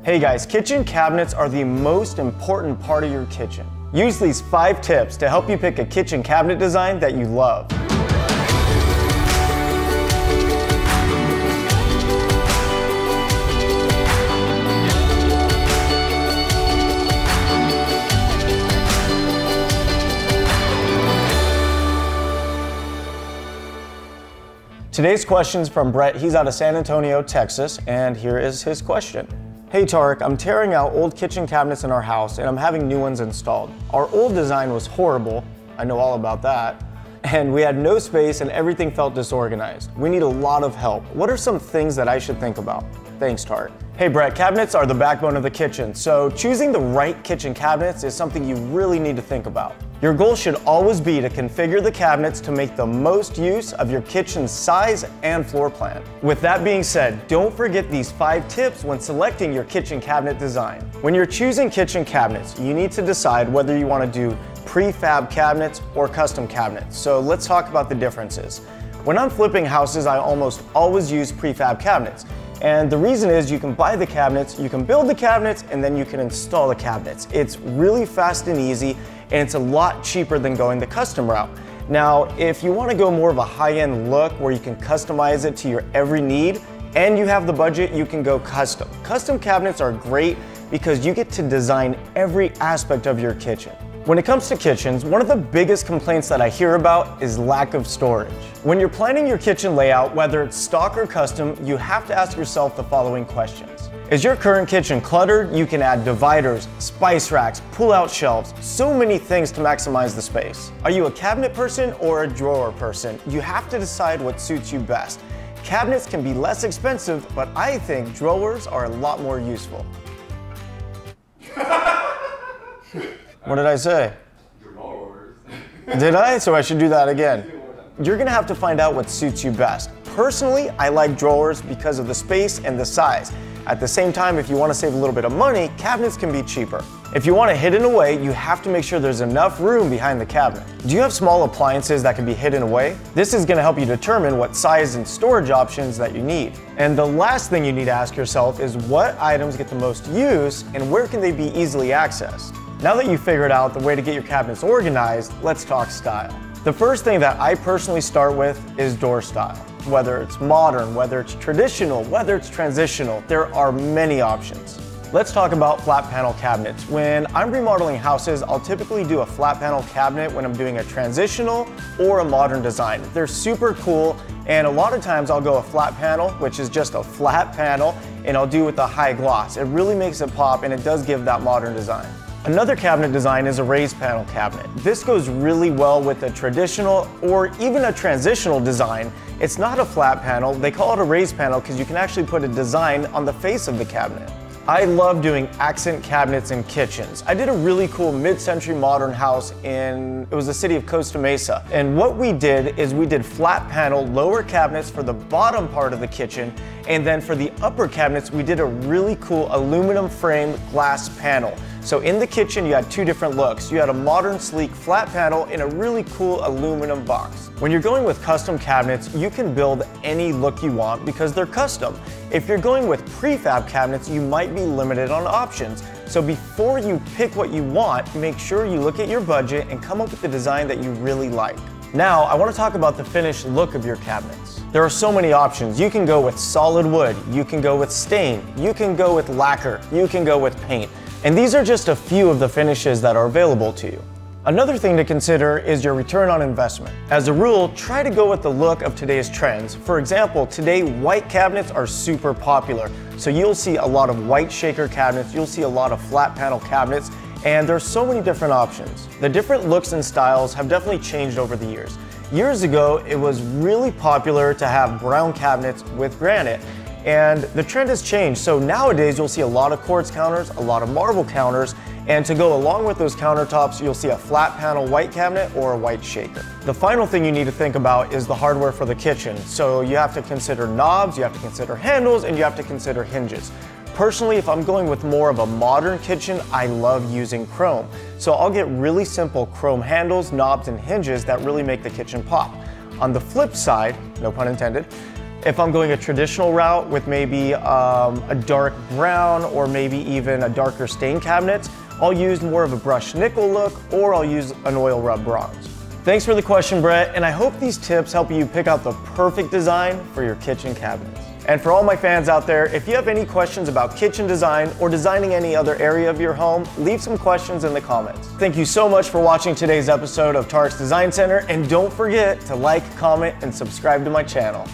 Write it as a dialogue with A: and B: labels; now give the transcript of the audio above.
A: Hey guys, kitchen cabinets are the most important part of your kitchen. Use these 5 tips to help you pick a kitchen cabinet design that you love. Today's question's from Brett. He's out of San Antonio, Texas, and here is his question. Hey Tarek, I'm tearing out old kitchen cabinets in our house and I'm having new ones installed. Our old design was horrible, I know all about that, and we had no space and everything felt disorganized. We need a lot of help. What are some things that I should think about? Thanks, Tarek. Hey Brett, cabinets are the backbone of the kitchen, so choosing the right kitchen cabinets is something you really need to think about. Your goal should always be to configure the cabinets to make the most use of your kitchen's size and floor plan. With that being said, don't forget these 5 tips when selecting your kitchen cabinet design. When you're choosing kitchen cabinets, you need to decide whether you want to do prefab cabinets or custom cabinets. So let's talk about the differences. When I'm flipping houses, I almost always use prefab cabinets. And the reason is you can buy the cabinets, you can build the cabinets, and then you can install the cabinets. It's really fast and easy, and it's a lot cheaper than going the custom route. Now, if you want to go more of a high-end look where you can customize it to your every need, and you have the budget, you can go custom. Custom cabinets are great because you get to design every aspect of your kitchen. When it comes to kitchens, one of the biggest complaints that I hear about is lack of storage. When you're planning your kitchen layout, whether it's stock or custom, you have to ask yourself the following questions. Is your current kitchen cluttered? You can add dividers, spice racks, pull-out shelves, so many things to maximize the space. Are you a cabinet person or a drawer person? You have to decide what suits you best. Cabinets can be less expensive, but I think drawers are a lot more useful. What did I say? Drawers. Did I? So I should do that again. You're gonna have to find out what suits you best. Personally, I like drawers because of the space and the size. At the same time, if you want to save a little bit of money, cabinets can be cheaper. If you want to hidden away, you have to make sure there's enough room behind the cabinet. Do you have small appliances that can be hidden away? This is going to help you determine what size and storage options that you need. And the last thing you need to ask yourself is what items get the most use and where can they be easily accessed? Now that you've figured out the way to get your cabinets organized, let's talk style. The first thing that I personally start with is door style. Whether it's modern, whether it's traditional, whether it's transitional, there are many options. Let's talk about flat panel cabinets. When I'm remodeling houses, I'll typically do a flat panel cabinet when I'm doing a transitional or a modern design. They're super cool, and a lot of times I'll go a flat panel, which is just a flat panel, and I'll do with a high gloss. It really makes it pop, and it does give that modern design. Another cabinet design is a raised panel cabinet. This goes really well with a traditional or even a transitional design. It's not a flat panel, they call it a raised panel because you can actually put a design on the face of the cabinet. I love doing accent cabinets in kitchens. I did a really cool mid-century modern house it was the city of Costa Mesa. And what we did is we did flat panel lower cabinets for the bottom part of the kitchen, and then for the upper cabinets, we did a really cool aluminum framed glass panel. So in the kitchen, you had 2 different looks. You had a modern, sleek flat panel and a really cool aluminum box. When you're going with custom cabinets, you can build any look you want because they're custom. If you're going with prefab cabinets, you might be limited on options. So before you pick what you want, make sure you look at your budget and come up with the design that you really like. Now, I want to talk about the finished look of your cabinets. There are so many options. You can go with solid wood, you can go with stain, you can go with lacquer, you can go with paint. And these are just a few of the finishes that are available to you. Another thing to consider is your return on investment. As a rule, try to go with the look of today's trends. For example, today white cabinets are super popular. So you'll see a lot of white shaker cabinets, you'll see a lot of flat panel cabinets, and there's so many different options. The different looks and styles have definitely changed over the years. Years ago, it was really popular to have brown cabinets with granite. And the trend has changed, so nowadays you'll see a lot of quartz counters, a lot of marble counters, and to go along with those countertops, you'll see a flat panel white cabinet or a white shaker. The final thing you need to think about is the hardware for the kitchen. So you have to consider knobs, you have to consider handles, and you have to consider hinges. Personally, if I'm going with more of a modern kitchen, I love using chrome. So I'll get really simple chrome handles, knobs, and hinges that really make the kitchen pop. On the flip side, no pun intended, If I'm going a traditional route with maybe a dark brown or maybe even a darker stain cabinet, I'll use more of a brushed nickel look, or I'll use an oil rub bronze. Thanks for the question, Brett, and I hope these tips help you pick out the perfect design for your kitchen cabinets. And for all my fans out there, if you have any questions about kitchen design or designing any other area of your home, leave some questions in the comments. Thank you so much for watching today's episode of Tarek's Design Center, and don't forget to like, comment, and subscribe to my channel.